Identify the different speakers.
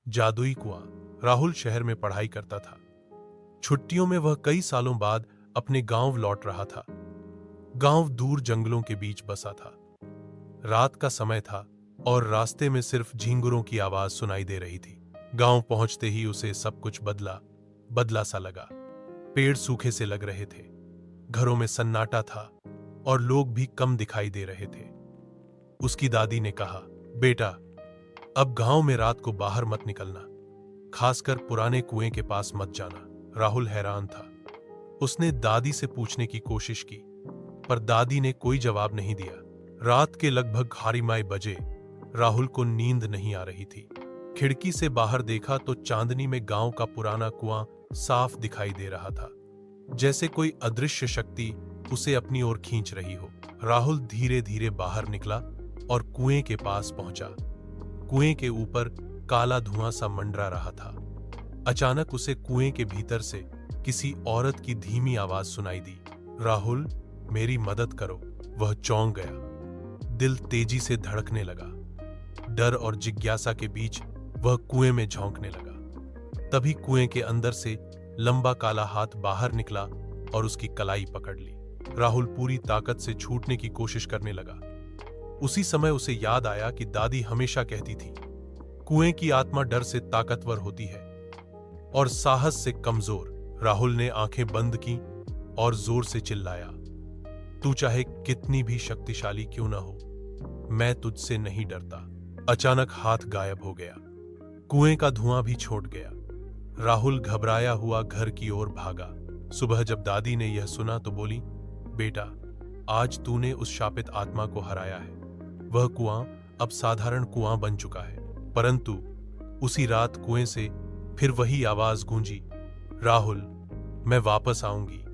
Speaker 1: जादुई कुआं। राहुल शहर में पढ़ाई करता था। छुट्टियों में वह कई सालों बाद अपने गांव लौट रहा था। गांव दूर जंगलों के बीच बसा था। रात का समय था और रास्ते में सिर्फ झींगुरों की आवाज सुनाई दे रही थी। गांव पहुंचते ही उसे सब कुछ बदला बदला सा लगा। पेड़ सूखे से लग रहे थे, घरों में सन्नाटा था और लोग भी कम दिखाई दे रहे थे। उसकी दादी ने कहा, बेटा, अब गांव में रात को बाहर मत निकलना, खासकर पुराने कुएं के पास मत जाना। राहुल हैरान था। उसने दादी से पूछने की कोशिश की, पर दादी ने कोई जवाब नहीं दिया। रात के लगभग 12 बजे राहुल को नींद नहीं आ रही थी। खिड़की से बाहर देखा तो चांदनी में गांव का पुराना कुआं साफ दिखाई दे रहा था, जैसे कोई अदृश्य शक्ति उसे अपनी ओर खींच रही हो। राहुल धीरे धीरे बाहर निकला और कुएं के पास पहुंचा। कुएं के ऊपर काला धुआं सा मंडरा रहा था। अचानक उसे कुएं के भीतर से किसी औरत की धीमी आवाज सुनाई दी, राहुल, मेरी मदद करो। वह चौंक गया। दिल तेजी से धड़कने लगा। डर और जिज्ञासा के बीच वह कुएं में झोंकने लगा। तभी कुएं के अंदर से लंबा काला हाथ बाहर निकला और उसकी कलाई पकड़ ली। राहुल पूरी ताकत से छूटने की कोशिश करने लगा। उसी समय उसे याद आया कि दादी हमेशा कहती थी, कुएं की आत्मा डर से ताकतवर होती है और साहस से कमजोर। राहुल ने आंखें बंद की और जोर से चिल्लाया, तू चाहे कितनी भी शक्तिशाली क्यों ना हो, मैं तुझसे नहीं डरता। अचानक हाथ गायब हो गया। कुएं का धुआं भी छोड़ गया। राहुल घबराया हुआ घर की ओर भागा। सुबह जब दादी ने यह सुना तो बोली, बेटा, आज तूने उस शापित आत्मा को हराया है। वह कुआं अब साधारण कुआं बन चुका है। परंतु उसी रात कुएं से फिर वही आवाज गूंजी, राहुल, मैं वापस आऊंगी।